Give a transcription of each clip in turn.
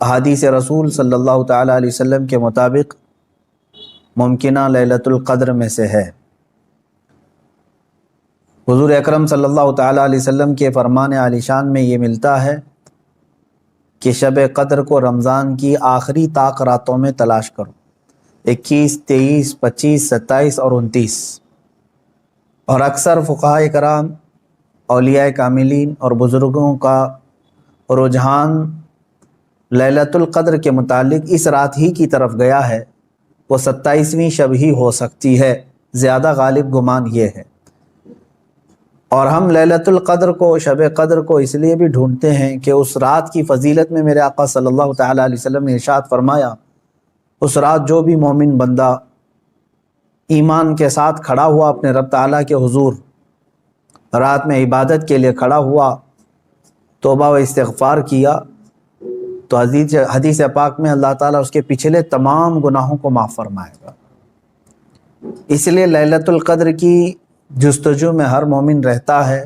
احادیث رسول صلی اللہ تعالیٰ علیہ وسلم کے مطابق ممکنہ لیلۃ القدر میں سے ہے۔ حضور اکرم صلی اللہ تعالیٰ علیہ وسلم کے فرمان عالی شان میں یہ ملتا ہے کہ شب قدر کو رمضان کی آخری طاق راتوں میں تلاش کرو، 21، 23، 25، 27 اور 29۔ اور اکثر فقہائے کرام، اولیاء کاملین اور بزرگوں کا رجحان لیلۃ القدر کے متعلق اس رات ہی کی طرف گیا ہے، وہ 27ویں شب ہی ہو سکتی ہے، زیادہ غالب گمان یہ ہے۔ اور ہم لیلۃ القدر کو، شب قدر کو اس لیے بھی ڈھونڈتے ہیں کہ اس رات کی فضیلت میں میرے آقا صلی اللہ تعالیٰ علیہ وسلم نے ارشاد فرمایا، اس رات جو بھی مومن بندہ ایمان کے ساتھ کھڑا ہوا اپنے رب تعالیٰ کے حضور، رات میں عبادت کے لیے کھڑا ہوا، توبہ و استغفار کیا، تو حدیث پاک میں اللہ تعالیٰ اس کے پچھلے تمام گناہوں کو معاف فرمائے گا۔ اس لیے لیلۃ القدر کی جستجو میں ہر مومن رہتا ہے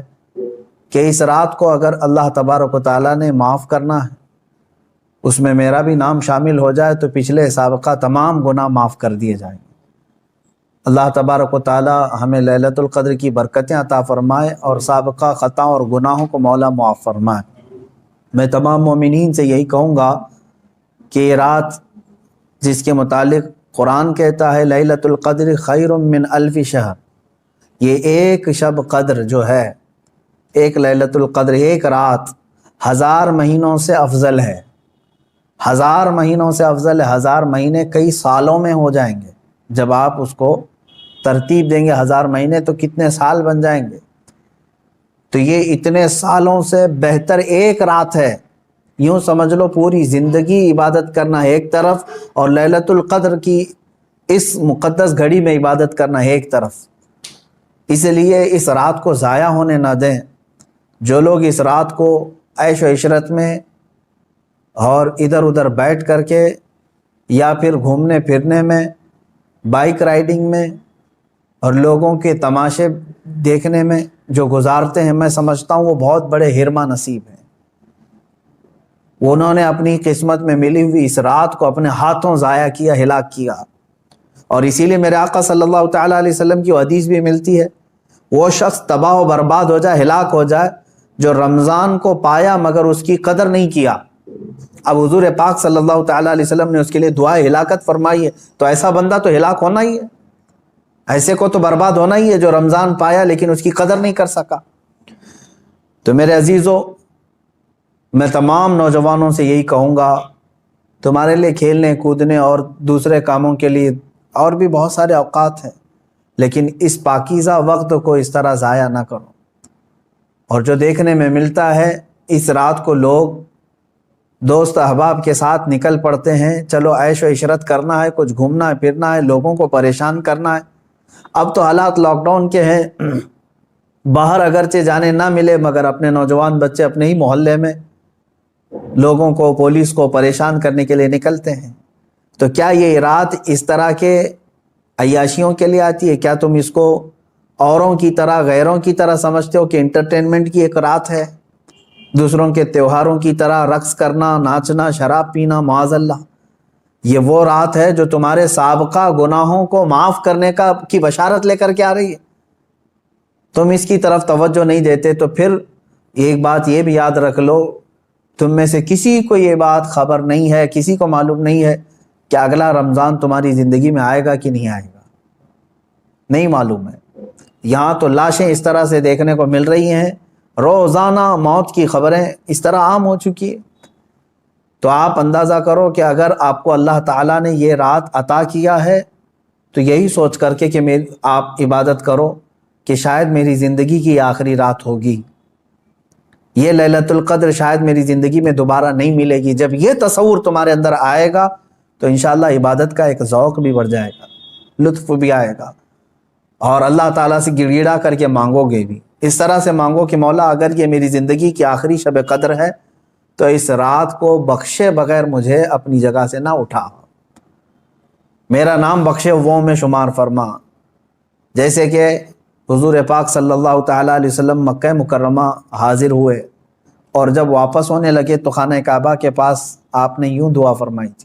کہ اس رات کو اگر اللہ تبارک و تعالیٰ نے معاف کرنا ہے، اس میں میرا بھی نام شامل ہو جائے تو پچھلے سابقہ تمام گناہ معاف کر دیے جائیں گے۔ اللہ تبارک و تعالیٰ ہمیں لیلۃ القدر کی برکتیں عطا فرمائے اور سابقہ خطا اور گناہوں کو مولا معاف فرمائے۔ میں تمام مومنین سے یہی کہوں گا کہ یہ رات جس کے متعلق قرآن کہتا ہے لیلۃ القدر خیر من الف شہر، یہ ایک شب قدر جو ہے، ایک لیلۃ القدر، ایک رات 1000 مہینوں سے افضل ہے، 1000 مہینوں سے افضل ہے۔ 1000 مہینے کئی سالوں میں ہو جائیں گے، جب آپ اس کو ترتیب دیں گے 1000 مہینے تو کتنے سال بن جائیں گے۔ تو یہ اتنے سالوں سے بہتر ایک رات ہے، یوں سمجھ لو پوری زندگی عبادت کرنا ہے ایک طرف، اور لیلۃ القدر کی اس مقدس گھڑی میں عبادت کرنا ہے ایک طرف۔ اس لیے اس رات کو ضائع ہونے نہ دیں۔ جو لوگ اس رات کو عیش و عشرت میں اور ادھر ادھر بیٹھ کر کے یا پھر گھومنے پھرنے میں، بائک رائڈنگ میں اور لوگوں کے تماشے دیکھنے میں جو گزارتے ہیں، میں سمجھتا ہوں وہ بہت بڑے حرمہ نصیب ہیں۔ انہوں نے اپنی قسمت میں ملی ہوئی اس رات کو اپنے ہاتھوں ضائع کیا، ہلاک کیا۔ اور اسی لیے میرے آقا صلی اللہ تعالیٰ علیہ وسلم کی حدیث بھی ملتی ہے، وہ شخص تباہ و برباد ہو جائے، ہلاک ہو جائے جو رمضان کو پایا مگر اس کی قدر نہیں کیا۔ اب حضور پاک صلی اللہ تعالیٰ علیہ وسلم نے اس کے لیے دعائے ہلاکت فرمائی ہے، تو ایسا بندہ تو ہلاک ہونا ہی ہے، ایسے کو تو برباد ہونا ہی ہے جو رمضان پایا لیکن اس کی قدر نہیں کر سکا۔ تو میرے عزیزو، میں تمام نوجوانوں سے یہی کہوں گا، تمہارے لیے کھیلنے کودنے اور دوسرے کاموں کے لیے اور بھی بہت سارے اوقات ہیں، لیکن اس پاکیزہ وقت کو اس طرح ضائع نہ کرو۔ اور جو دیکھنے میں ملتا ہے، اس رات کو لوگ دوست احباب کے ساتھ نکل پڑتے ہیں، چلو عیش و عشرت کرنا ہے، کچھ گھومنا ہے پھرنا ہے، لوگوں کو پریشان کرنا ہے۔ اب تو حالات لاک ڈاؤن کے ہیں، باہر اگرچہ جانے نہ ملے مگر اپنے نوجوان بچے اپنے ہی محلے میں لوگوں کو، پولیس کو پریشان کرنے کے لیے نکلتے ہیں۔ تو کیا یہ رات اس طرح کے عیاشیوں کے لیے آتی ہے؟ کیا تم اس کو اوروں کی طرح، غیروں کی طرح سمجھتے ہو کہ انٹرٹینمنٹ کی ایک رات ہے، دوسروں کے تہواروں کی طرح رقص کرنا، ناچنا، شراب پینا، معاذ اللہ؟ یہ وہ رات ہے جو تمہارے سابقہ گناہوں کو معاف کرنے کی بشارت لے کر کے آ رہی ہے۔ تم اس کی طرف توجہ نہیں دیتے، تو پھر ایک بات یہ بھی یاد رکھ لو، تم میں سے کسی کو یہ بات خبر نہیں ہے، کسی کو معلوم نہیں ہے کہ اگلا رمضان تمہاری زندگی میں آئے گا کہ نہیں آئے گا، نہیں معلوم ہے۔ یہاں تو لاشیں اس طرح سے دیکھنے کو مل رہی ہیں، روزانہ موت کی خبریں اس طرح عام ہو چکی ہے۔ تو آپ اندازہ کرو کہ اگر آپ کو اللہ تعالیٰ نے یہ رات عطا کیا ہے تو یہی سوچ کر کے کہ آپ عبادت کرو کہ شاید میری زندگی کی آخری رات ہوگی، یہ لیلۃ القدر شاید میری زندگی میں دوبارہ نہیں ملے گی۔ جب یہ تصور تمہارے اندر آئے گا تو انشاءاللہ عبادت کا ایک ذوق بھی بڑھ جائے گا، لطف بھی آئے گا، اور اللہ تعالیٰ سے گڑ گڑا کر کے مانگو گے بھی۔ اس طرح سے مانگو کہ مولا اگر یہ میری زندگی کی آخری شب قدر ہے تو اس رات کو بخشے بغیر مجھے اپنی جگہ سے نہ اٹھا، میرا نام بخشے وہ میں شمار فرما۔ جیسے کہ حضور پاک صلی اللہ تعالیٰ علیہ وسلم مکہ مکرمہ حاضر ہوئے اور جب واپس ہونے لگے تو خانہ کعبہ کے پاس آپ نے یوں دعا فرمائی تھی